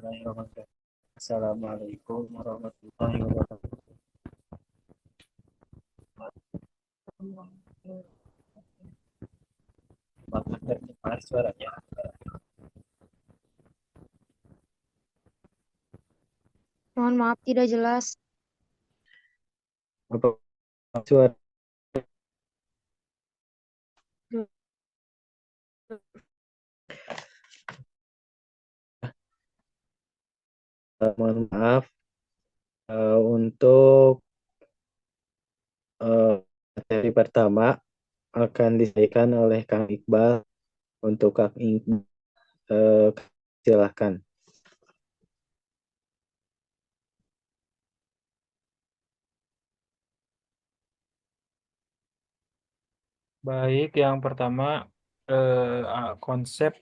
Bismillahirrahmanirrahim. Assalamualaikum warahmatullahi wabarakatuh. Apakah terdengar suaranya? Mohon maaf tidak jelas. Apa suara mohon maaf untuk materi pertama akan disampaikan oleh Kang Iqbal. Untuk Kang Iqbal, silahkan. Baik, yang pertama konsep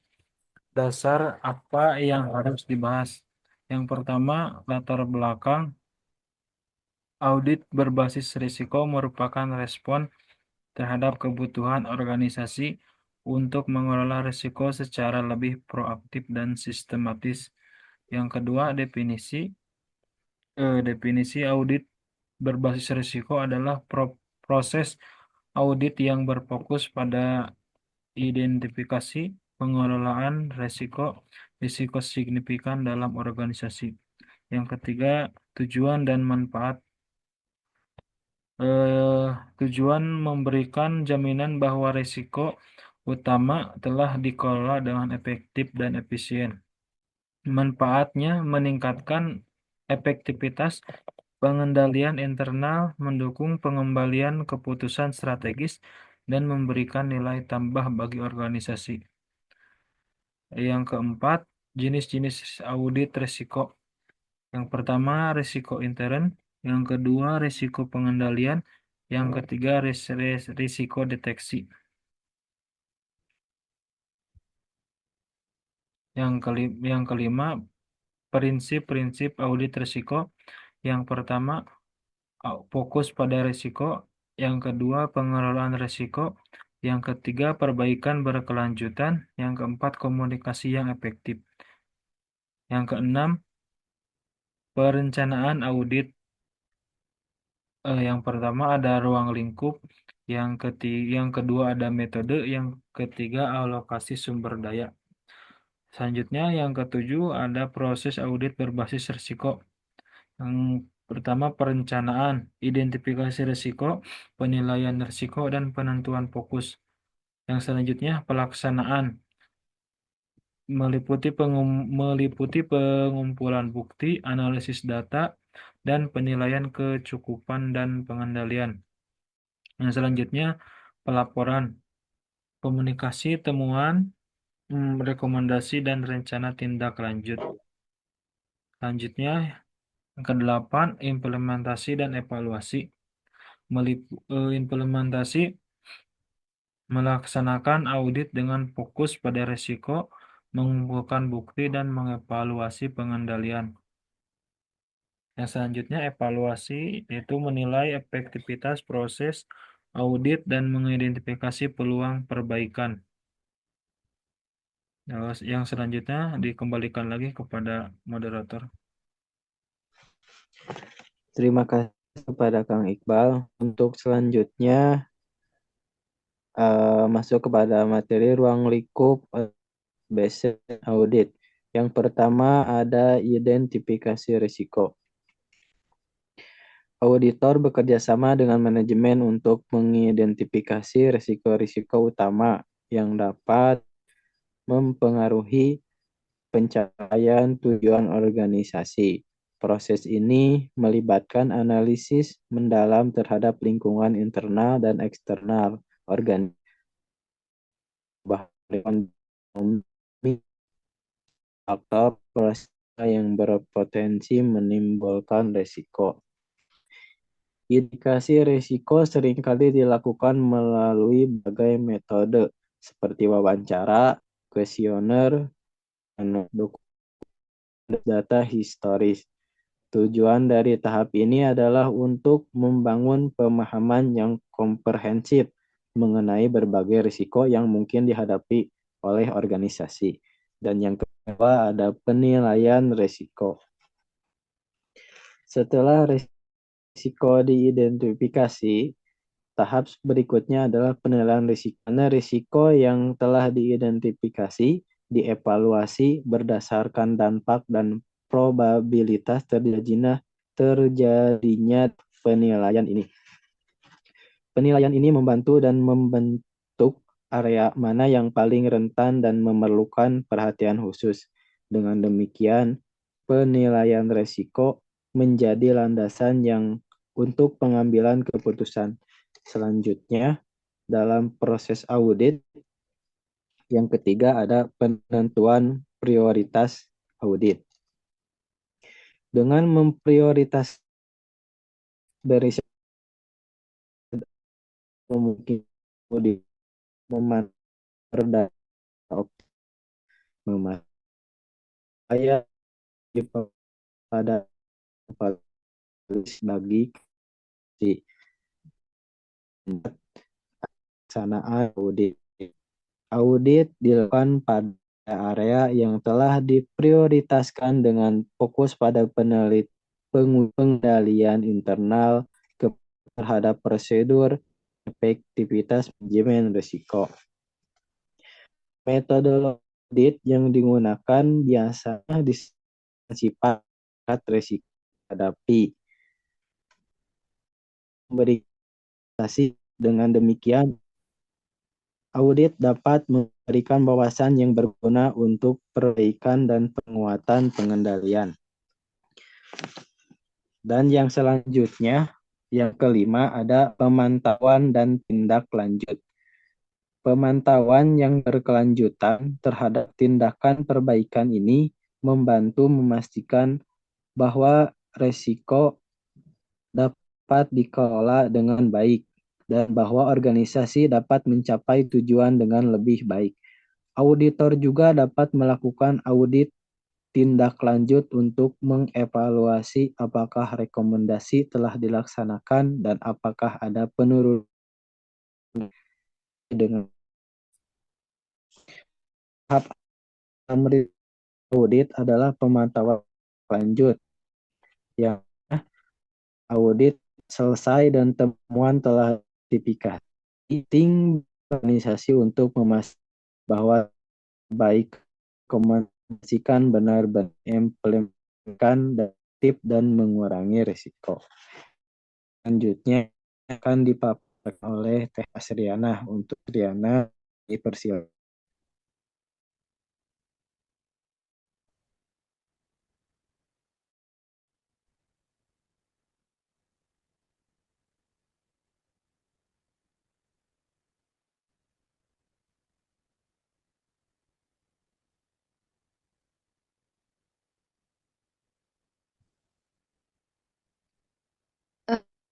dasar apa yang harus dibahas. Yang pertama, latar belakang audit berbasis risiko merupakan respon terhadap kebutuhan organisasi untuk mengelola risiko secara lebih proaktif dan sistematis. Yang kedua, definisi audit berbasis risiko adalah proses audit yang berfokus pada identifikasi pengelolaan risiko risiko signifikan dalam organisasi. Yang ketiga, tujuan dan manfaat. Tujuan memberikan jaminan bahwa risiko utama telah dikelola dengan efektif dan efisien. Manfaatnya meningkatkan efektivitas pengendalian internal, mendukung pengembalian keputusan strategis, dan memberikan nilai tambah bagi organisasi. Yang keempat, jenis-jenis audit risiko. Yang pertama, risiko intern. Yang kedua, risiko pengendalian. Yang ketiga, risiko deteksi. Yang kelima, prinsip-prinsip audit risiko. Yang pertama, fokus pada risiko. Yang kedua, pengelolaan risiko. Yang ketiga, perbaikan berkelanjutan. Yang keempat, komunikasi yang efektif. Yang keenam, perencanaan audit. Yang pertama ada ruang lingkup, yang kedua ada metode, yang ketiga alokasi sumber daya. Selanjutnya yang ketujuh ada proses audit berbasis risiko. Yang pertama perencanaan, identifikasi risiko, penilaian risiko, dan penentuan fokus. Yang selanjutnya pelaksanaan, meliputi pengumpulan bukti, analisis data, dan penilaian kecukupan dan pengendalian. Yang selanjutnya pelaporan, komunikasi, temuan, rekomendasi, dan rencana tindak lanjut. Selanjutnya yang kedelapan implementasi dan evaluasi. Implementasi melaksanakan audit dengan fokus pada risiko, mengumpulkan bukti, dan mengevaluasi pengendalian. Yang selanjutnya evaluasi yaitu menilai efektivitas proses audit dan mengidentifikasi peluang perbaikan. Yang selanjutnya dikembalikan lagi kepada moderator. Terima kasih kepada Kang Iqbal. Untuk selanjutnya masuk kepada materi ruang lingkup basic audit. Yang pertama ada identifikasi risiko. Auditor bekerja sama dengan manajemen untuk mengidentifikasi risiko-risiko utama yang dapat mempengaruhi pencapaian tujuan organisasi. Proses ini melibatkan analisis mendalam terhadap lingkungan internal dan eksternal organisasi, bahkan faktor yang berpotensi menimbulkan risiko. Indikasi risiko seringkali dilakukan melalui berbagai metode seperti wawancara, kuesioner, dan data historis. Tujuan dari tahap ini adalah untuk membangun pemahaman yang komprehensif mengenai berbagai risiko yang mungkin dihadapi oleh organisasi. Dan yang kedua ada penilaian risiko. Setelah risiko diidentifikasi, tahap berikutnya adalah penilaian risiko. Karena risiko yang telah diidentifikasi dievaluasi berdasarkan dampak dan probabilitas terjadinya penilaian ini. Penilaian ini membantu dan membentuk area mana yang paling rentan dan memerlukan perhatian khusus. Dengan demikian, penilaian risiko menjadi landasan yang untuk pengambilan keputusan. Selanjutnya, dalam proses audit, yang ketiga ada penentuan prioritas audit. Dengan memprioritas dari mungkin audit memantau saya pada bagi si pelaksanaan audit. Audit dilakukan pada area yang telah diprioritaskan dengan fokus pada pengendalian internal terhadap prosedur, efektivitas manajemen risiko. Metodologi audit yang digunakan biasanya disifat risiko hadapi. Dengan demikian, audit dapat memberikan wawasan yang berguna untuk perbaikan dan penguatan pengendalian. Dan yang selanjutnya, yang kelima ada pemantauan dan tindak lanjut. Pemantauan yang berkelanjutan terhadap tindakan perbaikan ini membantu memastikan bahwa risiko dapat dikelola dengan baik dan bahwa organisasi dapat mencapai tujuan dengan lebih baik. Auditor juga dapat melakukan audit tindak lanjut untuk mengevaluasi apakah rekomendasi telah dilaksanakan dan apakah ada penurunan dengan tahap audit adalah pemantauan lanjut yang audit selesai dan temuan telah identifikasi tim organisasi untuk memastikan bahwa baik komunikasikan benar-benar implementasikan tip dan mengurangi risiko. Selanjutnya akan dipaparkan oleh Teh Asriana. Untuk Asriana dipersilakan.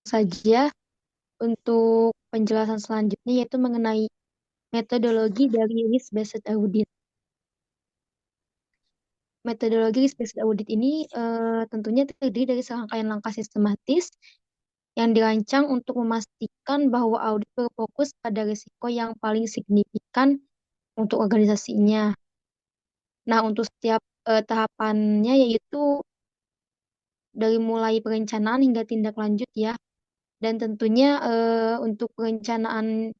Saja untuk penjelasan selanjutnya yaitu mengenai metodologi dari risk-based audit. Metodologi risk-based audit ini tentunya terdiri dari serangkaian langkah sistematis yang dirancang untuk memastikan bahwa audit berfokus pada risiko yang paling signifikan untuk organisasinya. Nah, untuk setiap tahapannya yaitu dari mulai perencanaan hingga tindak lanjut ya. Dan tentunya untuk perencanaan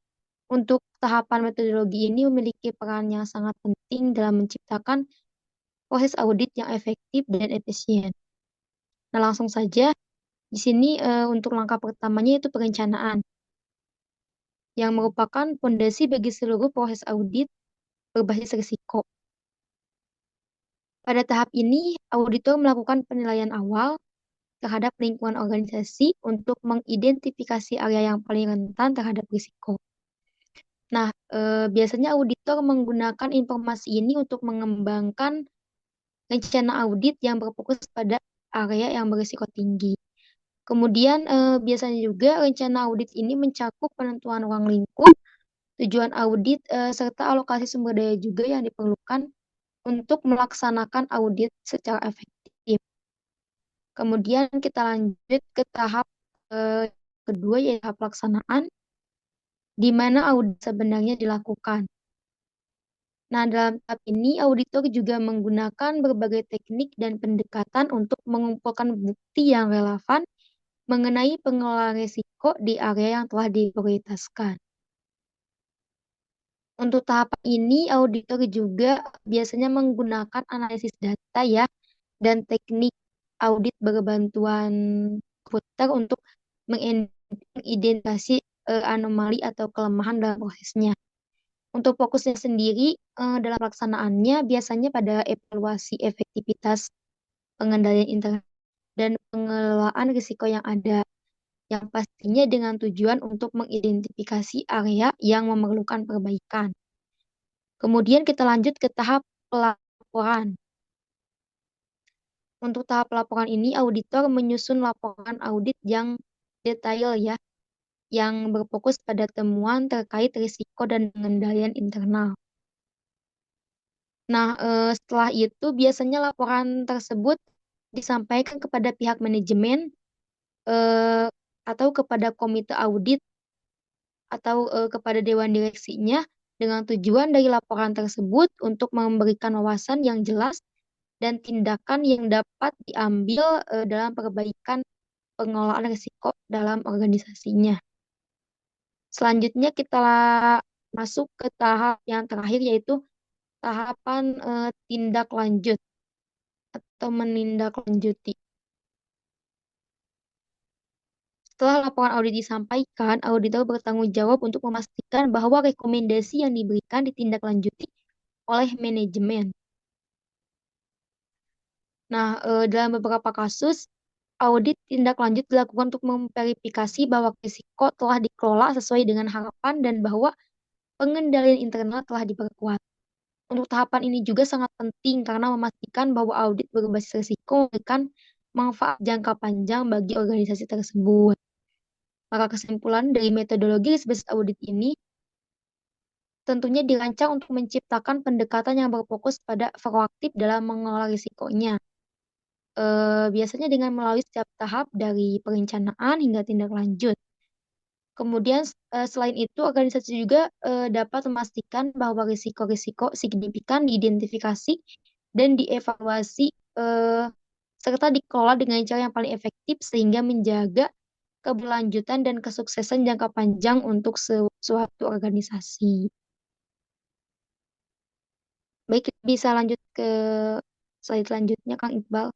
untuk tahapan metodologi ini memiliki peran yang sangat penting dalam menciptakan proses audit yang efektif dan efisien. Nah, langsung saja di sini untuk langkah pertamanya yaitu perencanaan yang merupakan fondasi bagi seluruh proses audit berbasis risiko. Pada tahap ini, auditor melakukan penilaian awal terhadap lingkungan organisasi untuk mengidentifikasi area yang paling rentan terhadap risiko. Nah, biasanya auditor menggunakan informasi ini untuk mengembangkan rencana audit yang berfokus pada area yang berisiko tinggi. Kemudian, biasanya juga rencana audit ini mencakup penentuan ruang lingkup, tujuan audit, serta alokasi sumber daya juga yang diperlukan untuk melaksanakan audit secara efektif. Kemudian kita lanjut ke tahap kedua yaitu tahap pelaksanaan, di mana audit sebenarnya dilakukan. Nah, dalam tahap ini auditor juga menggunakan berbagai teknik dan pendekatan untuk mengumpulkan bukti yang relevan mengenai pengelolaan risiko di area yang telah diprioritaskan. Untuk tahapan ini, auditor juga biasanya menggunakan analisis data ya, dan teknik audit berbantuan komputer untuk mengidentifikasi anomali atau kelemahan dalam prosesnya. Untuk fokusnya sendiri dalam pelaksanaannya biasanya pada evaluasi efektivitas pengendalian internet dan pengelolaan risiko yang ada, yang pastinya dengan tujuan untuk mengidentifikasi area yang memerlukan perbaikan. Kemudian kita lanjut ke tahap pelaporan. Untuk tahap laporan ini, auditor menyusun laporan audit yang detail ya, yang berfokus pada temuan terkait risiko dan pengendalian internal. Nah, setelah itu biasanya laporan tersebut disampaikan kepada pihak manajemen atau kepada komite audit atau kepada dewan direksinya dengan tujuan dari laporan tersebut untuk memberikan wawasan yang jelas dan tindakan yang dapat diambil dalam perbaikan pengelolaan risiko dalam organisasinya. Selanjutnya kita masuk ke tahap yang terakhir yaitu tahapan tindak lanjut atau menindaklanjuti. Setelah laporan audit disampaikan, auditor bertanggung jawab untuk memastikan bahwa rekomendasi yang diberikan ditindaklanjuti oleh manajemen. Nah, dalam beberapa kasus, audit tindak lanjut dilakukan untuk memverifikasi bahwa risiko telah dikelola sesuai dengan harapan dan bahwa pengendalian internal telah diperkuat. Untuk tahapan ini juga sangat penting karena memastikan bahwa audit berbasis risiko memberikan manfaat jangka panjang bagi organisasi tersebut. Maka kesimpulan dari metodologi risk-based audit ini tentunya dirancang untuk menciptakan pendekatan yang berfokus pada proaktif dalam mengelola risikonya. Biasanya dengan melalui setiap tahap dari perencanaan hingga tindak lanjut. Kemudian selain itu organisasi juga dapat memastikan bahwa risiko-risiko signifikan diidentifikasi dan dievaluasi serta dikelola dengan cara yang paling efektif sehingga menjaga keberlanjutan dan kesuksesan jangka panjang untuk suatu organisasi. Baik, kita bisa lanjut ke slide selanjutnya, Kang Iqbal.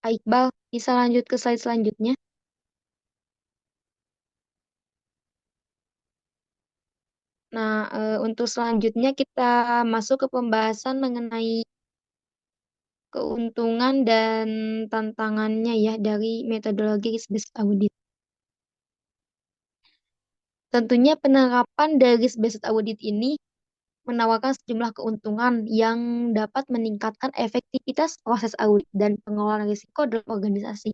Kak Iqbal, bisa lanjut ke slide selanjutnya. Nah, untuk selanjutnya kita masuk ke pembahasan mengenai keuntungan dan tantangannya ya dari metodologi risk-based audit. Tentunya penerapan dari risk-based audit ini menawarkan sejumlah keuntungan yang dapat meningkatkan efektivitas proses audit dan pengelolaan risiko dalam organisasi.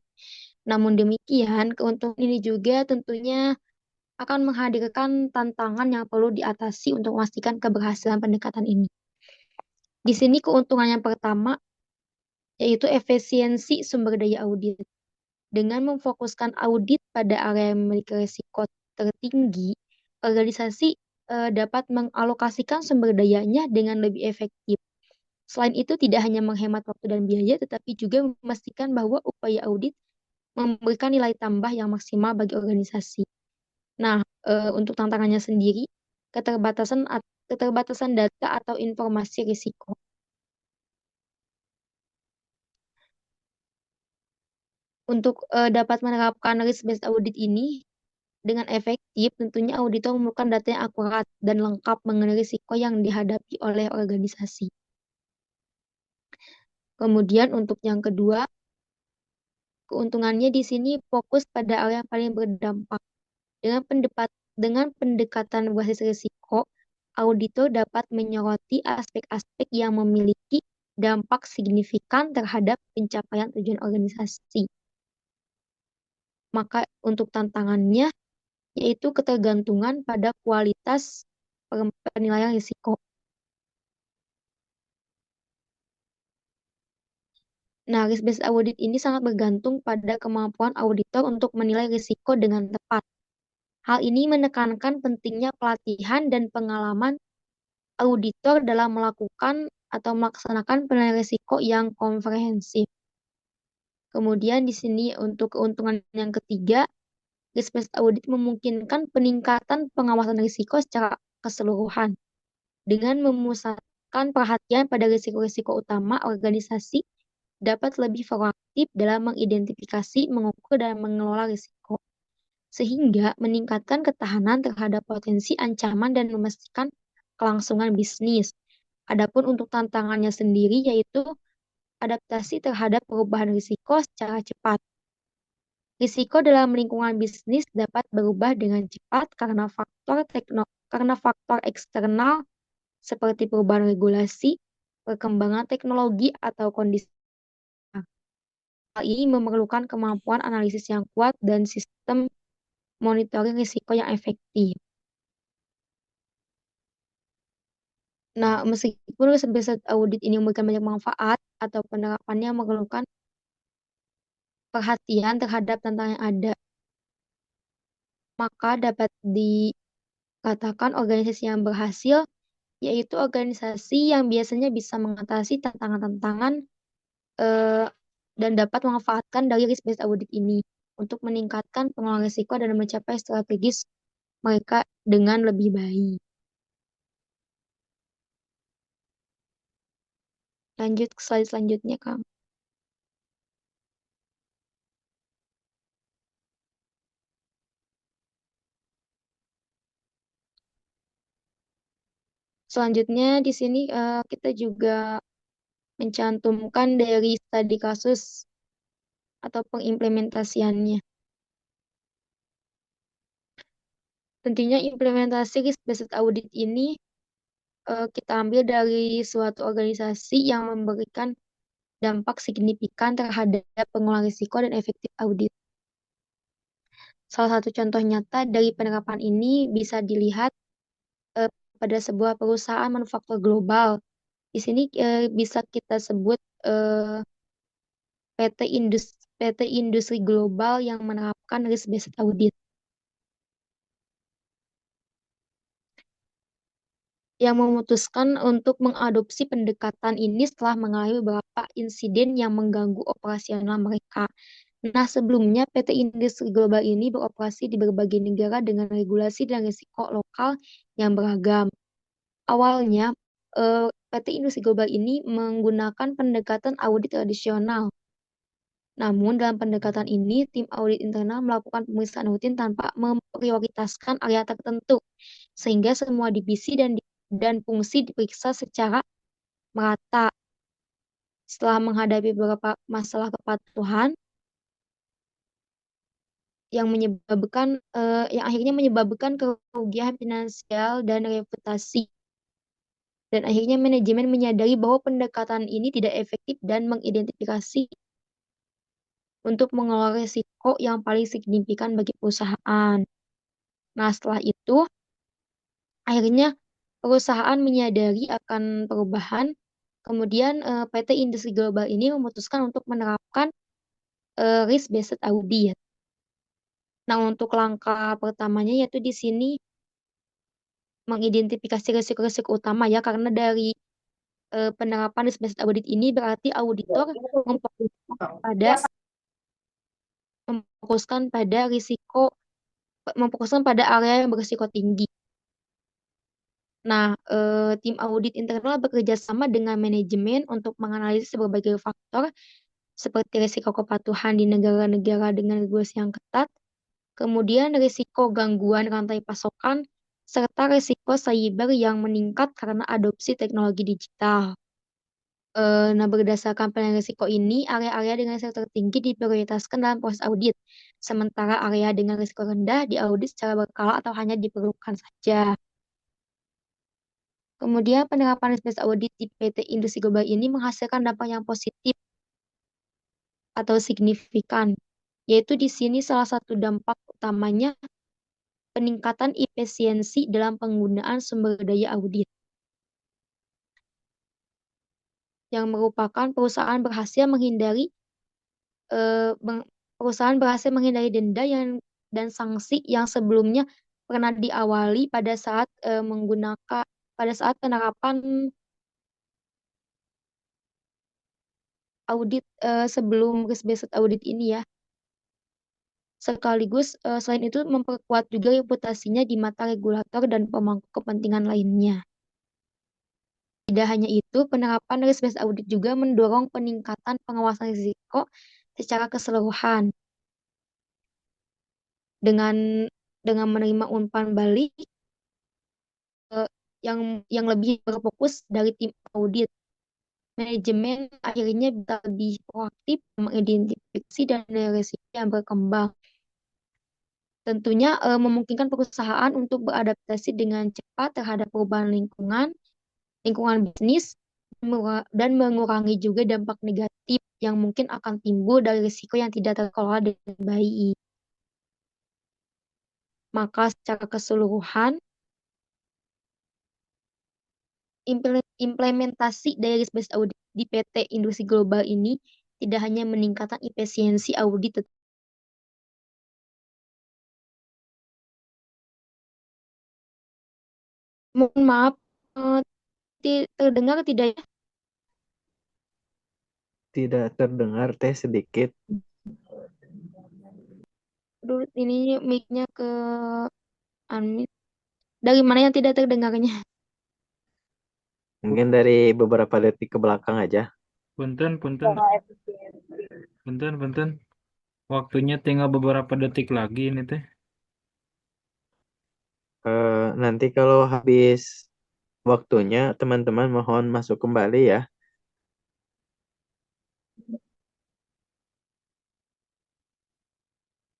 Namun demikian, keuntungan ini juga tentunya akan menghadirkan tantangan yang perlu diatasi untuk memastikan keberhasilan pendekatan ini. Di sini keuntungan yang pertama yaitu efisiensi sumber daya audit. Dengan memfokuskan audit pada area yang memiliki risiko tertinggi, organisasi dapat mengalokasikan sumber dayanya dengan lebih efektif. Selain itu, tidak hanya menghemat waktu dan biaya, tetapi juga memastikan bahwa upaya audit memberikan nilai tambah yang maksimal bagi organisasi. Nah, untuk tantangannya sendiri, keterbatasan data atau informasi risiko. Untuk dapat menerapkan risk-based audit ini dengan efektif, tentunya auditor memerlukan data yang akurat dan lengkap mengenai risiko yang dihadapi oleh organisasi. Kemudian untuk yang kedua, keuntungannya di sini fokus pada area yang paling berdampak. Dengan pendekatan berbasis risiko, auditor dapat menyoroti aspek-aspek yang memiliki dampak signifikan terhadap pencapaian tujuan organisasi. Maka untuk tantangannya yaitu ketergantungan pada kualitas penilaian risiko. Nah, risk-based audit ini sangat bergantung pada kemampuan auditor untuk menilai risiko dengan tepat. Hal ini menekankan pentingnya pelatihan dan pengalaman auditor dalam melakukan atau melaksanakan penilaian risiko yang komprehensif. Kemudian di sini untuk keuntungan yang ketiga, risk-based audit memungkinkan peningkatan pengawasan risiko secara keseluruhan. Dengan memusatkan perhatian pada risiko-risiko utama, organisasi dapat lebih proaktif dalam mengidentifikasi, mengukur, dan mengelola risiko, sehingga meningkatkan ketahanan terhadap potensi ancaman dan memastikan kelangsungan bisnis. Adapun untuk tantangannya sendiri yaitu adaptasi terhadap perubahan risiko secara cepat. Risiko dalam lingkungan bisnis dapat berubah dengan cepat karena faktor eksternal seperti perubahan regulasi, perkembangan teknologi, atau kondisi. Hal ini memerlukan kemampuan analisis yang kuat dan sistem monitoring risiko yang efektif. Nah, meskipun risk-based audit ini memberikan banyak manfaat atau penerapannya memerlukan perhatian terhadap tantangan yang ada, maka dapat dikatakan organisasi yang berhasil yaitu organisasi yang biasanya bisa mengatasi tantangan-tantangan dan dapat memanfaatkan dari risk-based audit ini untuk meningkatkan pengelolaan risiko dan mencapai strategis mereka dengan lebih baik. Lanjut ke slide selanjutnya, Kang. Selanjutnya di sini kita juga mencantumkan dari studi kasus atau pengimplementasiannya. Tentunya implementasi risk-based audit ini kita ambil dari suatu organisasi yang memberikan dampak signifikan terhadap pengelolaan risiko dan efektif audit. Salah satu contoh nyata dari penerapan ini bisa dilihat pada sebuah perusahaan manufaktur global. Di sini bisa kita sebut PT Industri Global yang menerapkan risk-based audit. Yang memutuskan untuk mengadopsi pendekatan ini setelah mengalami beberapa insiden yang mengganggu operasional mereka. Nah, sebelumnya PT Industri Global ini beroperasi di berbagai negara dengan regulasi dan risiko lokal yang beragam. Awalnya, PT Industri Global ini menggunakan pendekatan audit tradisional. Namun, dalam pendekatan ini, tim audit internal melakukan pemeriksaan rutin tanpa memprioritaskan area tertentu, sehingga semua divisi dan fungsi diperiksa secara merata. Setelah menghadapi beberapa masalah kepatuhan yang akhirnya menyebabkan kerugian finansial dan reputasi. Dan akhirnya manajemen menyadari bahwa pendekatan ini tidak efektif dan mengidentifikasi untuk mengelola risiko yang paling signifikan bagi perusahaan. Nah, setelah itu akhirnya perusahaan menyadari akan perubahan. Kemudian PT Industri Global ini memutuskan untuk menerapkan risk-based audit. Nah, untuk langkah pertamanya yaitu di sini mengidentifikasi risiko-risiko utama ya, karena dari penerapan risk-based audit ini berarti auditor memfokuskan pada area yang berisiko tinggi. Nah, tim audit internal bekerja sama dengan manajemen untuk menganalisis berbagai faktor seperti risiko kepatuhan di negara-negara dengan regulasi yang ketat, kemudian risiko gangguan rantai pasokan, serta risiko cyber yang meningkat karena adopsi teknologi digital. Nah, berdasarkan penilaian risiko ini, area-area dengan risiko tertinggi diprioritaskan dalam proses audit, sementara area dengan risiko rendah diaudit secara berkala atau hanya diperlukan saja. Kemudian penerapan risk-based audit di PT Industri Global ini menghasilkan dampak yang positif atau signifikan, yaitu di sini salah satu dampak utamanya peningkatan efisiensi dalam penggunaan sumber daya audit. yang merupakan perusahaan berhasil menghindari denda dan sanksi yang sebelumnya pernah diawali pada saat penerapan audit sebelum risk-based audit ini ya. Sekaligus selain itu memperkuat juga reputasinya di mata regulator dan pemangku kepentingan lainnya. Tidak hanya itu, penerapan risk-based audit juga mendorong peningkatan pengawasan risiko secara keseluruhan. Dengan menerima umpan balik yang lebih berfokus dari tim audit, manajemen akhirnya bisa lebih proaktif mengidentifikasi dan risiko yang berkembang. Tentunya memungkinkan perusahaan untuk beradaptasi dengan cepat terhadap perubahan lingkungan bisnis, dan mengurangi juga dampak negatif yang mungkin akan timbul dari risiko yang tidak terkelola dengan baik. Maka secara keseluruhan, implementasi dari risk-based audit di PT Industri Global ini tidak hanya meningkatkan efisiensi audit, mohon maaf, terdengar tidak ya? Tidak terdengar teh sedikit. Aduh, ini mic-nya ke unmute. Dari mana yang tidak terdengarnya? Mungkin dari beberapa detik ke belakang aja. Punten. Waktunya tinggal beberapa detik lagi ini teh. Nanti kalau habis waktunya, teman-teman mohon masuk kembali ya.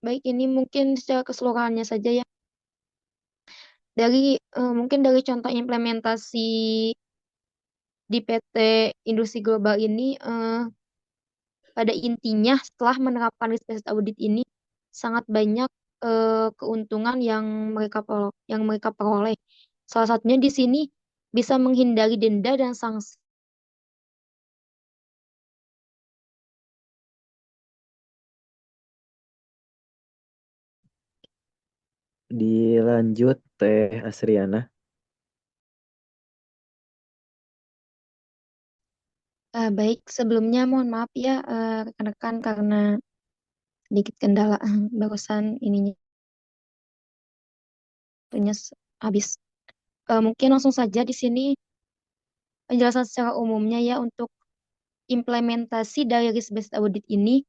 Baik, ini mungkin secara keseluruhannya saja ya. Mungkin dari contoh implementasi di PT Industri Global ini, pada intinya setelah menerapkan risk-based audit ini sangat banyak keuntungan yang mereka peroleh. Salah satunya di sini bisa menghindari denda dan sanksi. Dilanjut Teh Asriana. Baik, sebelumnya mohon maaf ya rekan-rekan karena sedikit kendala barusan ininya waktunya habis. Mungkin langsung saja di sini penjelasan secara umumnya ya untuk implementasi dari risk-based audit ini.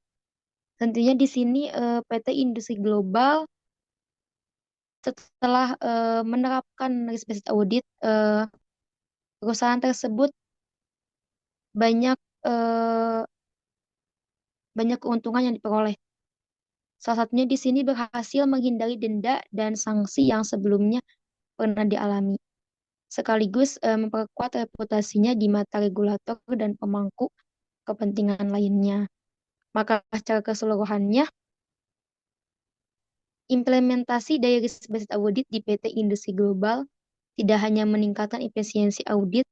Tentunya di sini PT Industri Global setelah menerapkan risk-based audit, perusahaan tersebut banyak eh, banyak keuntungan yang diperoleh. Salah satunya di sini berhasil menghindari denda dan sanksi yang sebelumnya pernah dialami, sekaligus memperkuat reputasinya di mata regulator dan pemangku kepentingan lainnya. Maka secara keseluruhannya, implementasi dari risk-based audit di PT Industri Global tidak hanya meningkatkan efisiensi audit,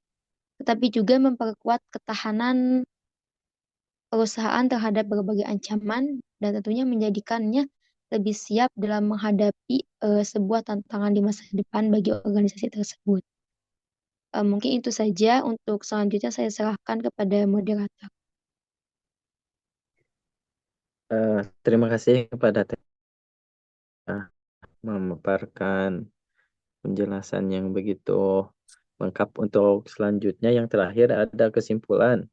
tetapi juga memperkuat ketahanan perusahaan terhadap berbagai ancaman dan tentunya menjadikannya lebih siap dalam menghadapi sebuah tantangan di masa depan bagi organisasi tersebut. Mungkin itu saja. Untuk selanjutnya saya serahkan kepada moderator. Terima kasih kepada Teh memaparkan penjelasan yang begitu lengkap. Untuk selanjutnya yang terakhir ada kesimpulan.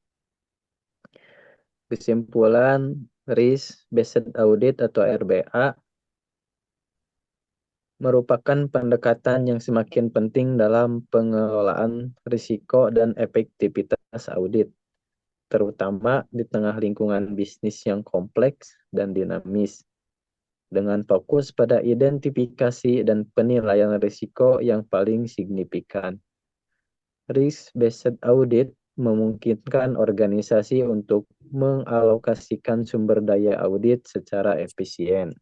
Kesimpulan Risk Based Audit atau RBA merupakan pendekatan yang semakin penting dalam pengelolaan risiko dan efektivitas audit, terutama di tengah lingkungan bisnis yang kompleks dan dinamis, dengan fokus pada identifikasi dan penilaian risiko yang paling signifikan. Risk-based audit memungkinkan organisasi untuk mengalokasikan sumber daya audit secara efisien,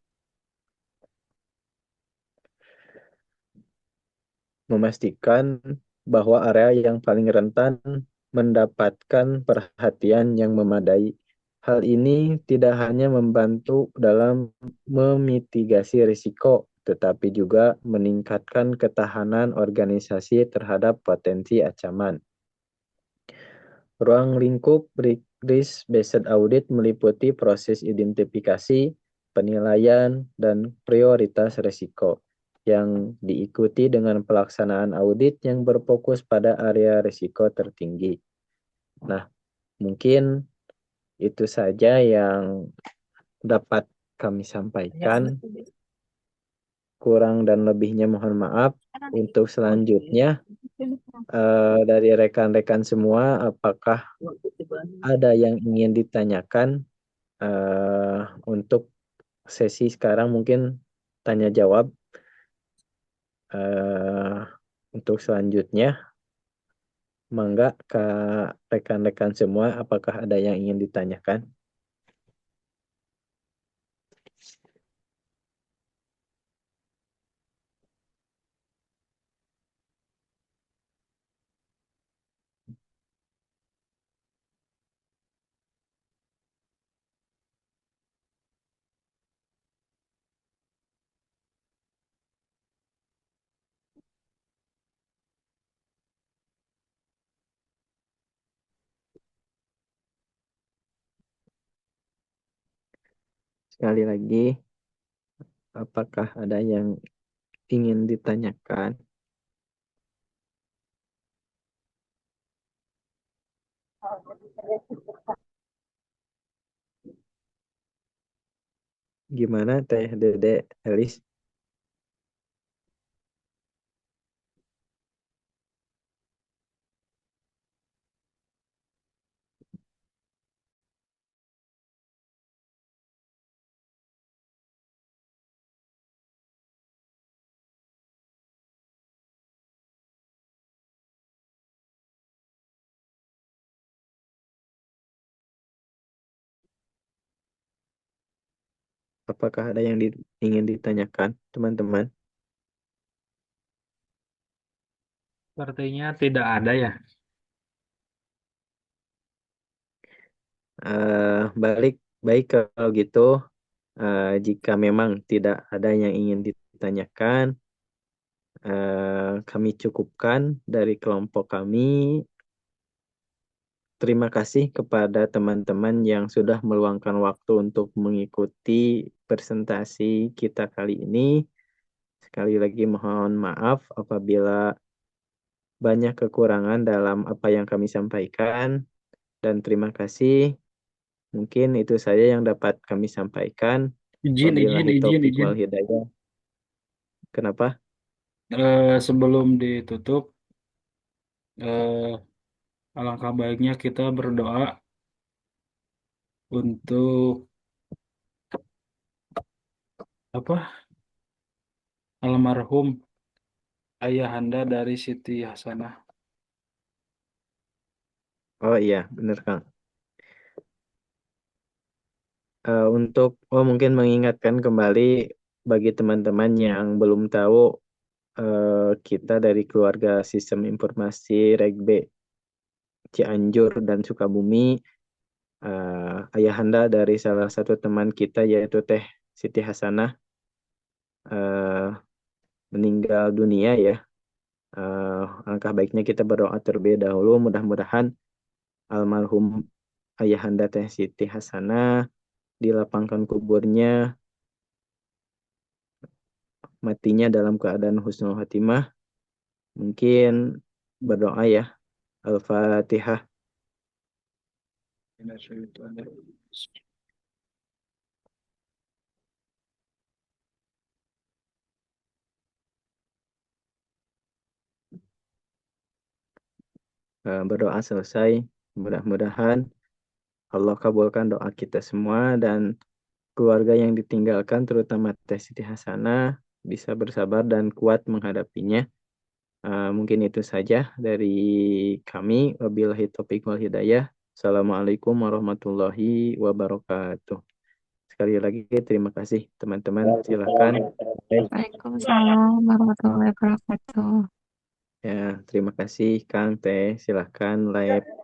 memastikan bahwa area yang paling rentan mendapatkan perhatian yang memadai. Hal ini tidak hanya membantu dalam memitigasi risiko, tetapi juga meningkatkan ketahanan organisasi terhadap potensi ancaman. Ruang lingkup risk-based audit meliputi proses identifikasi, penilaian, dan prioritas risiko yang diikuti dengan pelaksanaan audit yang berfokus pada area risiko tertinggi. Nah, mungkin itu saja yang dapat kami sampaikan. Kurang dan lebihnya mohon maaf. Untuk selanjutnya, dari rekan-rekan semua, apakah ada yang ingin ditanyakan untuk sesi sekarang? Mungkin tanya jawab. Untuk selanjutnya, mangga ke rekan-rekan semua, apakah ada yang ingin ditanyakan? Sekali lagi, apakah ada yang ingin ditanyakan? Gimana Teh Dede Elis? Apakah ada yang ingin ditanyakan, teman-teman? Sepertinya tidak ada ya. Baik kalau gitu, jika memang tidak ada yang ingin ditanyakan, kami cukupkan dari kelompok kami. Terima kasih kepada teman-teman yang sudah meluangkan waktu untuk mengikuti presentasi kita kali ini. Sekali lagi mohon maaf apabila banyak kekurangan dalam apa yang kami sampaikan, dan terima kasih. Mungkin itu saja yang dapat kami sampaikan. Wabillahi taufiq Izin. wal hidayah. Kenapa? Sebelum ditutup, eh, alangkah baiknya kita berdoa untuk apa? Almarhum ayahanda dari Siti Hasanah. Oh iya, benar Kang. Mungkin mengingatkan kembali bagi teman-teman yang belum tahu, kita dari keluarga Sistem Informasi Regbe Cianjur dan Sukabumi, ayahanda dari salah satu teman kita yaitu Teh Siti Hasanah eh, meninggal dunia ya. Alangkah baiknya kita berdoa terlebih dahulu, mudah-mudahan almarhum ayahanda Teh Siti Hasanah dilapangkan kuburnya, matinya dalam keadaan husnul khotimah. Mungkin berdoa ya. Al-Fatihah. Berdoa selesai. Mudah-mudahan Allah kabulkan doa kita semua dan keluarga yang ditinggalkan terutama Teh Siti Hasanah bisa bersabar dan kuat menghadapinya. Mungkin itu saja dari kami. Wabillahi taufiq wal hidayah. Assalamualaikum warahmatullahi wabarakatuh. Sekali lagi terima kasih teman-teman. Silakan. Waalaikumsalam warahmatullahi wabarakatuh. Ya, terima kasih Kang Teh. Silakan live.